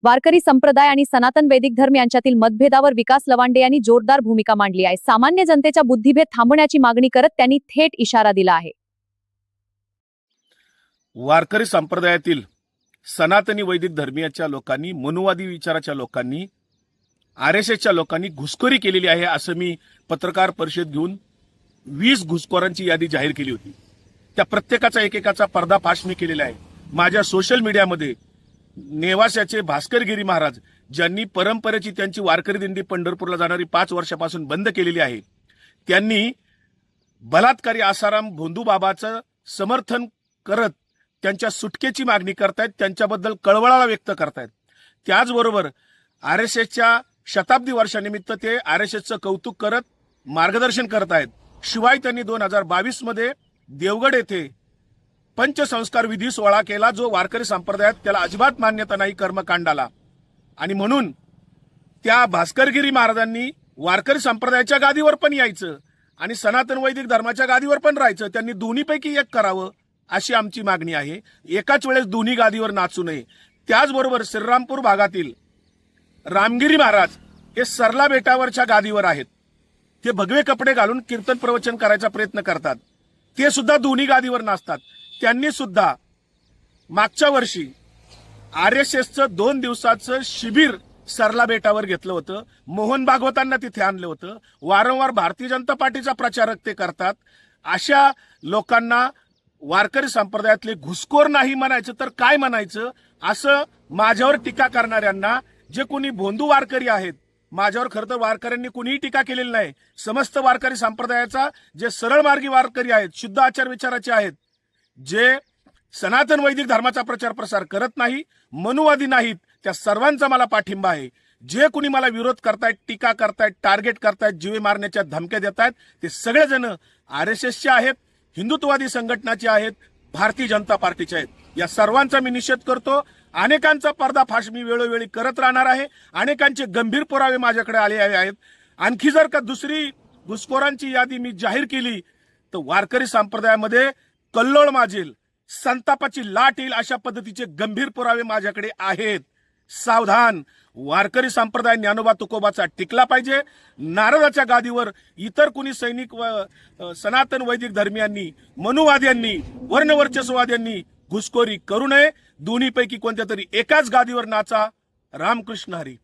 वारकरी संप्रदाय आणि सनातन वैदिक धर्म यांच्यातील मतभेदावर विकास लवांडे यांनी जोरदार भूमिका मांडली आहे। सामान्य जनतेचा बुद्धिभेद थांबवण्याची मागणी करत त्यांनी थेट इशारा दिला आहे। वारकरी संप्रदायातील सनातनी वैदिक धर्मीयाच्या लोकांनी, मनुवादी विचाराच्या लोकांनी, आरएसएसच्या लोकांनी घुसखोरी केलेली आहे असं मी पत्रकार परिषद घेऊन 20 घुसखोरांची यादी जाहीर केली होती। त्या प्रत्येकाचा एकेकाचा पर्दाफाश मी केलेला आहे। माझ्या सोशल मीडियामध्ये नेवास्याचे भास्करगिरी महाराज, ज्यांनी परंपरेची त्यांची वारकरी दिंडी पंढरपूरला जाणारी 5 वर्षापासून बंद केलेली आहे, त्यांनी बलात्कारी आसाराम भोंदूबाबाचं समर्थन करत त्यांच्या सुटकेची मागणी करतायत, त्यांच्याबद्दल कळवळा व्यक्त करतायत। त्याचबरोबर आरएसएसच्या शताब्दी वर्षानिमित्त ते आरएसएसचं कौतुक करत मार्गदर्शन करतायत। शिवाय त्यांनी 2022 मध्ये देवगड येथे पंचसंस्कार विधी सोहळा केला, जो वारकरी संप्रदायात त्याला अजिबात मान्यता नाही कर्मकांडाला। आणि म्हणून त्या भास्करगिरी महाराजांनी वारकरी संप्रदायाच्या गादीवर पण यायचं आणि सनातन वैदिक धर्माच्या गादीवर पण राहायचं। त्यांनी दोन्हीपैकी एक करावं अशी आमची मागणी आहे। एकाच वेळेस दोन्ही गादीवर नाचू नये। त्याचबरोबर श्रीरामपूर भागातील रामगिरी महाराज हे सरला बेटावरच्या गादीवर आहेत। ते भगवे कपडे घालून कीर्तन प्रवचन करायचा प्रयत्न करतात, ते सुद्धा दोन्ही गादीवर नाचतात। त्यांनी सुद्धा मागच्या वर्षी आरएसएसचं 2 दिवसाचं शिबिर सरला बेटावर घेतलं होतं। मोहन भागवतांना तिथे आणलं होतं। वारंवार भारतीय जनता पार्टीचा प्रचारक ते करतात। अशा लोकांना वारकरी संप्रदायातले घुसखोर नाही म्हणायचं तर काय म्हणायचं, असं माझ्यावर टीका करणाऱ्यांना, जे कोणी भोंदू वारकरी आहेत, माझ्यावर खरं तर वारकऱ्यांनी कुणीही टीका केलेली नाही। समस्त वारकरी संप्रदायाचा जे सरळ मार्गी वारकरी आहेत, शुद्ध आचार विचाराचे आहेत, जे सनातन वैदिक धर्माचा प्रचार प्रसार करत नाही, मनुवादी नाहीत, त्या सर्वांचा मला पाठिंबा आहे। जे कुणी मला विरोध करतायत, टीका करतायत, टार्गेट करतायत, जीवे मारण्याच्या धमक्या देतायत, ते सगळेजण आरएसएसचे आहेत, हिंदुत्ववादी संघटनाचे आहेत, भारतीय जनता पार्टीचे आहेत। या सर्वांचा मी निषेध करतो। अनेकांचा पर्दाफाश मी वेळोवेळी करत राहणार आहे। अनेकांचे गंभीर पुरावे माझ्याकडे आले आहेत। आणखी जर का दुसरी घुसखोरांची यादी मी जाहीर केली तर वारकरी संप्रदायामध्ये कल्लोळ माजेल, संतापाची लाट येईल, अशा पद्धतीचे गंभीर पुरावे माझ्याकडे आहेत। सावधान, वारकरी संप्रदाय ज्ञानोबा तुकोबाचा टिकला पाहिजे। नारळाच्या गादीवर इतर कुणी सैनिक व सनातन वैदिक धर्मियांनी, मनुवाद्यांनी, वर्णवर्चस्ववाद्यांनी घुसखोरी करू नये। दोन्हीपैकी कोणत्या तरी एकाच गादीवर नाचा। रामकृष्ण हरी।